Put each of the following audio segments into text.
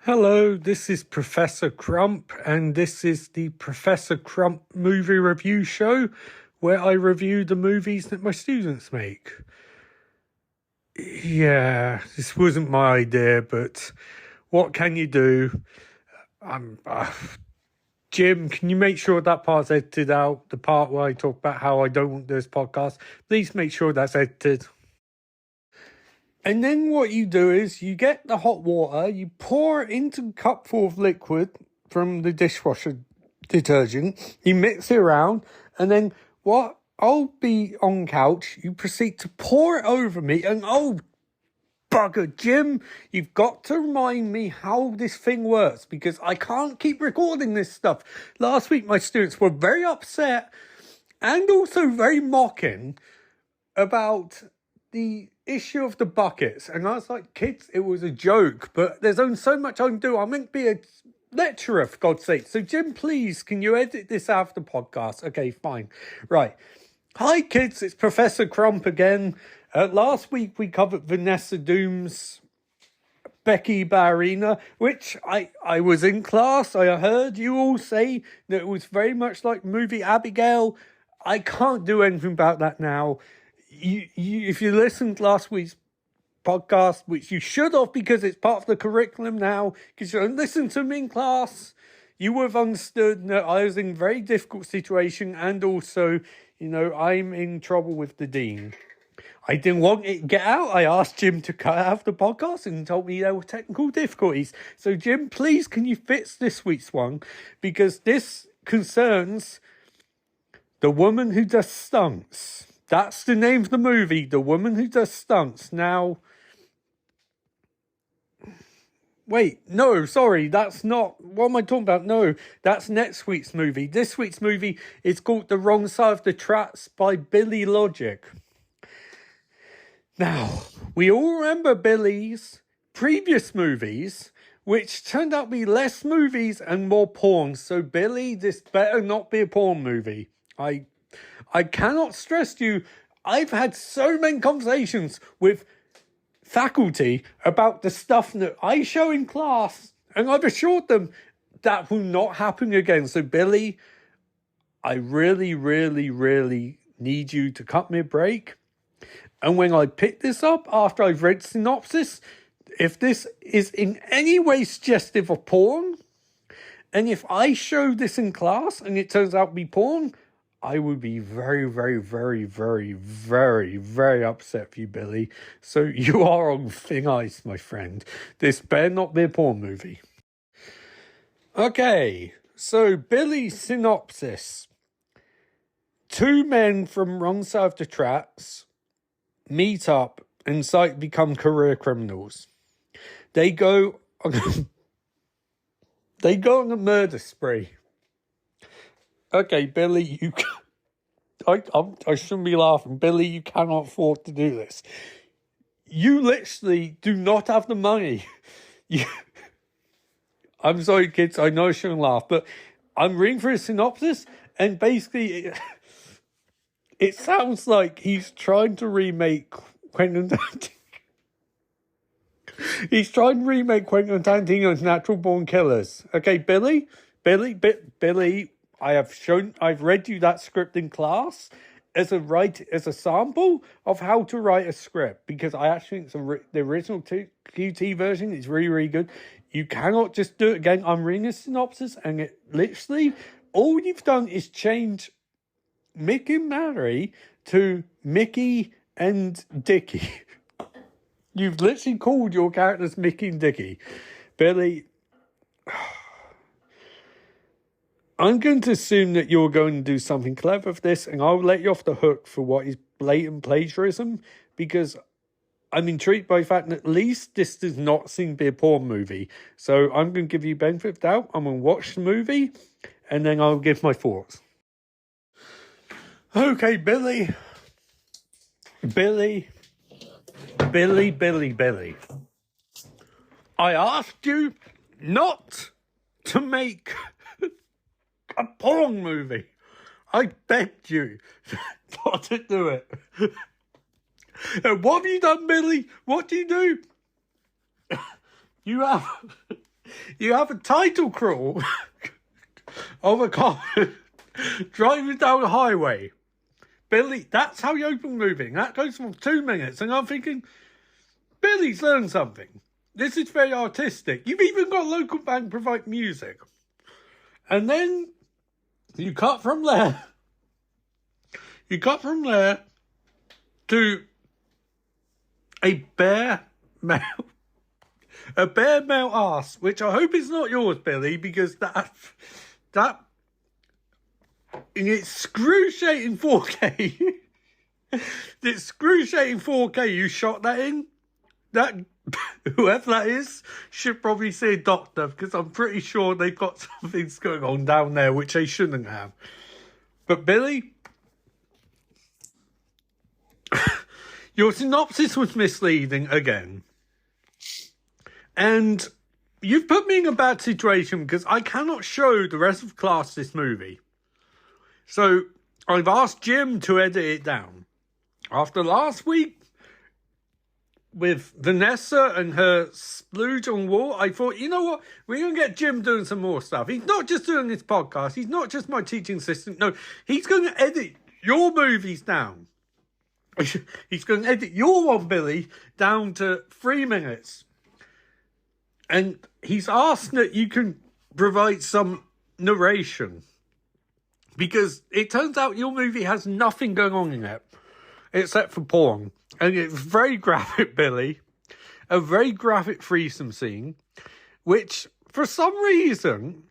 Hello, this is Professor Crump, and this is the Professor Crump movie review show where I review the movies that my students make. Yeah, this wasn't my idea, but what can you do? Jim, can you make sure that part's edited out? The part where I talk about how I don't want this podcast, please make sure that's edited. And then what you do is you get the hot water, you pour it into a cupful of liquid from the dishwasher detergent, you mix it around, and then what I'll be on couch, you proceed to pour it over me, and oh, bugger, Jim, you've got to remind me how this thing works, because I can't keep recording this stuff. Last week, my students were very upset and also very mocking about the issue of the buckets, and I was like, kids, it was a joke, but there's only so much I can do. I'm meant to be a lecturer, for God's sake. So Jim, please, can you edit this out of the podcast? Okay, fine. Right. Hi kids, it's Professor Crump again. Last week we covered Vanessa Doom's Becky Ballerina, which I was in class. I heard you all say that it was very much like movie Abigail. I can't do anything about that now. If you listened to last week's podcast, which you should have because it's part of the curriculum now, because you don't listen to me in class, you would have understood that I was in a very difficult situation, and also, I'm in trouble with the dean. I didn't want it to get out. I asked Jim to cut out the podcast and he told me there were technical difficulties. So Jim, please, can you fix this week's one? Because this concerns the woman who does stunts. That's the name of the movie, The Woman Who Does Stunts. Now, wait, no, sorry, that's not, what am I talking about? No, that's next week's movie. This week's movie is called The Wrong Side of the Tracks by Billy Logik. Now, we all remember Billy's previous movies, which turned out to be less movies and more porn. So Billy, this better not be a porn movie. I cannot stress to you, I've had so many conversations with faculty about the stuff that I show in class, and I've assured them that will not happen again. So Billy, I really, really, really need you to cut me a break. And when I pick this up after I've read synopsis, if this is in any way suggestive of porn, and if I show this in class and it turns out to be porn, I would be very, very, very, very, very, very upset for you, Billy. So you are on thin ice, my friend. This better not be a porn movie. Okay, so Billy's synopsis. Two men from wrong side of the tracks meet up and decide to become career criminals. They go on a murder spree. Okay, Billy, I shouldn't be laughing. Billy, you cannot afford to do this. You literally do not have the money. I'm sorry, kids, I know I shouldn't laugh, but I'm reading through a synopsis, and basically it sounds like he's trying to remake Quentin Tarantino. He's trying to remake Quentin Tarantino's Natural Born Killers. Okay, Billy, I've read you that script in class as a sample of how to write a script, because I actually think the original QT version is really, really good. You cannot just do it again. I'm reading a synopsis, and it literally, all you've done is change Mickey and Mary to Mickey and Dickie. You've literally called your characters Mickey and Dickie. Billy, I'm going to assume that you're going to do something clever with this, and I'll let you off the hook for what is blatant plagiarism, because I'm intrigued by the fact that at least this does not seem to be a porn movie. So I'm going to give you benefit of the doubt. I'm going to watch the movie, and then I'll give my thoughts. Okay, Billy. I asked you not to make a porn movie. I begged you not to do it. And what have you done, Billy? What do? You have You have a title crawl of a car driving down a highway. Billy, that's how you open moving. That goes for 2 minutes. And I'm thinking, Billy's learned something. This is very artistic. You've even got a local band provide music. And then you cut from there. You cut from there to a bare male ass, which I hope is not yours, Billy, because that in excruciating 4K, the excruciating 4K you shot that in, that whoever that is should probably see a doctor, because I'm pretty sure they've got some things going on down there which they shouldn't have. But Billy, your synopsis was misleading again. And you've put me in a bad situation because I cannot show the rest of the class this movie. So I've asked Jim to edit it down. After last week with Vanessa and her splooge on wall, I thought, you know what? We're going to get Jim doing some more stuff. He's not just doing this podcast. He's not just my teaching assistant. No, he's going to edit your movies down. He's going to edit your one, Billy, down to 3 minutes. And he's asked that you can provide some narration. Because it turns out your movie has nothing going on in it. Except for porn. And it's very graphic, Billy. A very graphic threesome scene. Which, for some reason,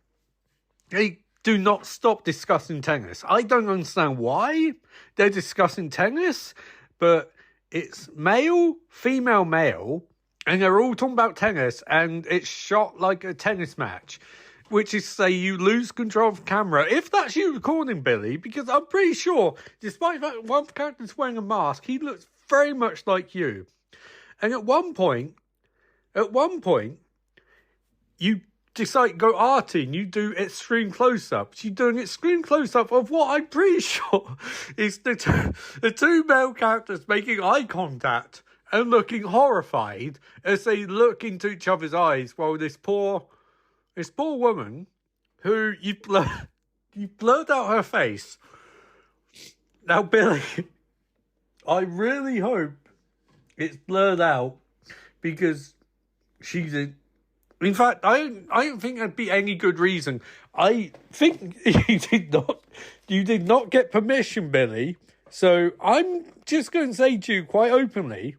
they do not stop discussing tennis. I don't understand why they're discussing tennis. But it's male, female, male. And they're all talking about tennis, and it's shot like a tennis match, which is to say you lose control of the camera. If that's you recording, Billy, because I'm pretty sure, despite that one character's wearing a mask, he looks very much like you. And at one point, you decide to go arty and you do extreme close-ups. You do an extreme close-up of what I'm pretty sure is the two male characters making eye contact and looking horrified as they look into each other's eyes while this poor woman, who you've blurred out her face. Now, Billy, I really hope it's blurred out because she's in fact, I don't think there'd be any good reason. I think you did not get permission, Billy. So I'm just going to say to you quite openly,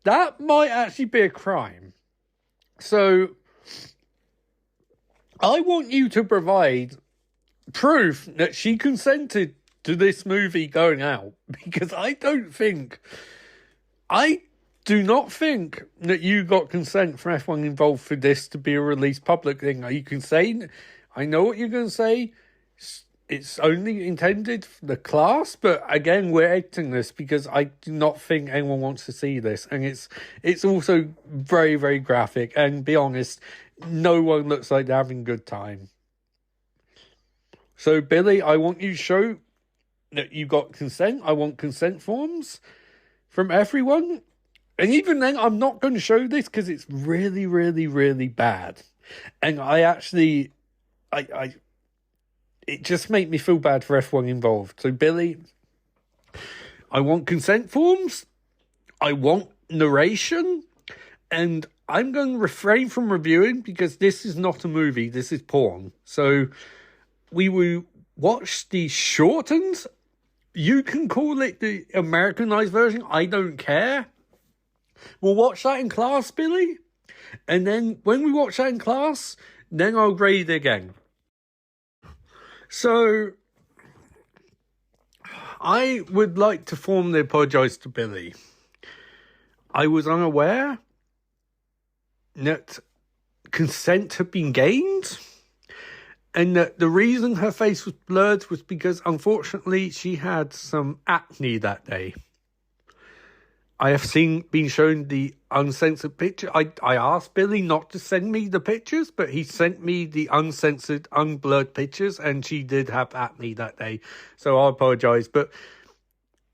that might actually be a crime. So I want you to provide proof that she consented to this movie going out. Because I do not think that you got consent from everyone involved for this to be a released public thing. You can say, I know what you're going to say. It's only intended for the class, but again, we're editing this because I do not think anyone wants to see this. And it's also very, very graphic. And be honest, no one looks like they're having a good time. So, Billy, I want you to show that you got consent. I want consent forms from everyone. And even then, I'm not going to show this because it's really, really, really bad. And it just made me feel bad for everyone involved. So, Billy, I want consent forms. I want narration. And I'm going to refrain from reviewing because this is not a movie. This is porn. So, we will watch the shortened. You can call it the Americanized version. I don't care. We'll watch that in class, Billy. And then when we watch that in class, then I'll grade it again. So, I would like to formally apologise to Billy. I was unaware that consent had been gained, and that the reason her face was blurred was because, unfortunately, she had some acne that day. I have been shown the uncensored picture. I asked Billy not to send me the pictures, but he sent me the uncensored, unblurred pictures, and she did have acne that day. So I apologise. But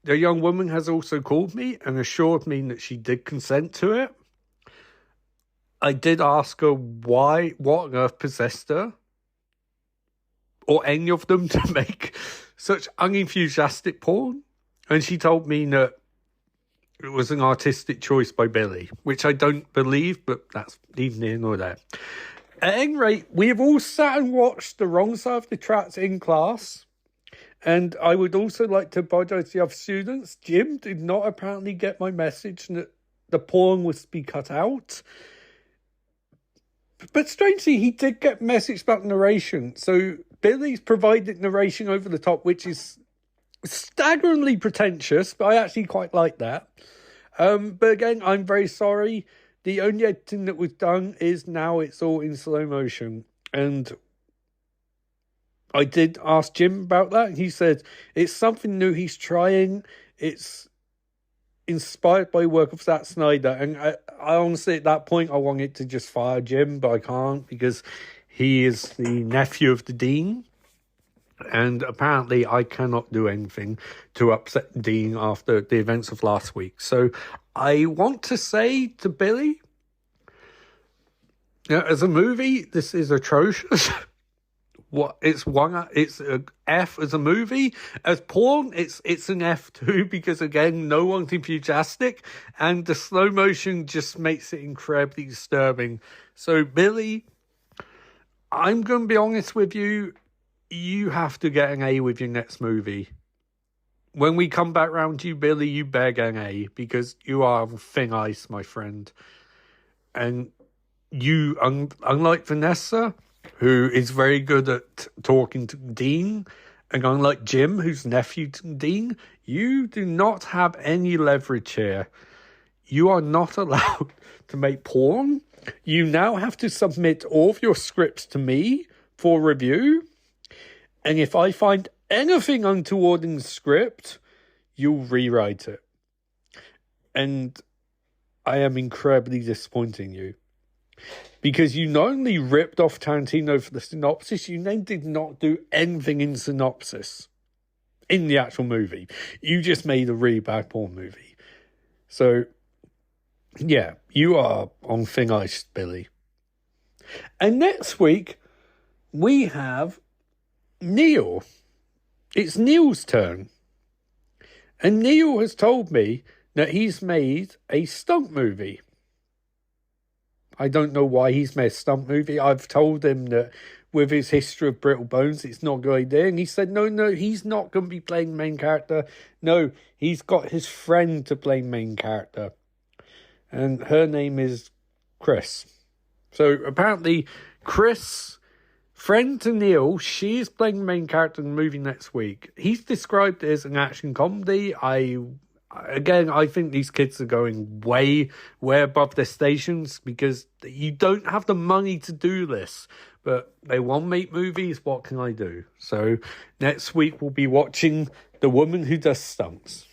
the young woman has also called me and assured me that she did consent to it. I did ask her what on earth possessed her, or any of them, to make such unenthusiastic porn. And she told me that it was an artistic choice by Billy, which I don't believe, but that's neither here nor there. At any rate, we have all sat and watched The Wrong Side of the Tracks in class. And I would also like to apologise to the other students. Jim did not apparently get my message that the porn was to be cut out. But strangely, he did get a message about narration. So Billy's provided narration over the top, which is staggeringly pretentious, but I actually quite like that. But again, I'm very sorry. The only editing that was done is now it's all in slow motion. And I did ask Jim about that. He said it's something new he's trying. It's inspired by work of Zack Snyder. And I honestly, at that point, I wanted to just fire Jim, but I can't because he is the nephew of the dean. And apparently I cannot do anything to upset the dean after the events of last week. So I want to say to Billy, as a movie, this is atrocious. It's an F as a movie. As porn, it's an F too, because again, no one's enthusiastic, and the slow motion just makes it incredibly disturbing. So Billy, I'm going to be honest with you. You have to get an A with your next movie. When we come back round to you, Billy, you better get an A, because you are on thin ice, my friend. And you, unlike Vanessa, who is very good at talking to Dean, and unlike Jim, who's nephew to Dean, you do not have any leverage here. You are not allowed to make porn. You now have to submit all of your scripts to me for review. And if I find anything untoward in the script, you'll rewrite it. And I am incredibly disappointing you. Because you not only ripped off Tarantino for the synopsis, you then did not do anything in synopsis in the actual movie. You just made a really bad porn movie. So, yeah, you are on thin ice, Billy. And next week, we have Neil. It's Neil's turn. And Neil has told me that he's made a stunt movie. I don't know why he's made a stunt movie. I've told him that with his history of brittle bones, it's not a good idea. And he said, no, he's not going to be playing the main character. No, he's got his friend to play main character. And her name is Chris. So apparently Chris, friend to Neil, she is playing the main character in the movie next week. He's described it as an action comedy. I think these kids are going way above their stations, because you don't have the money to do this. But they want to make movies. What can I do? So next week we'll be watching The Woman Who Does Stunts.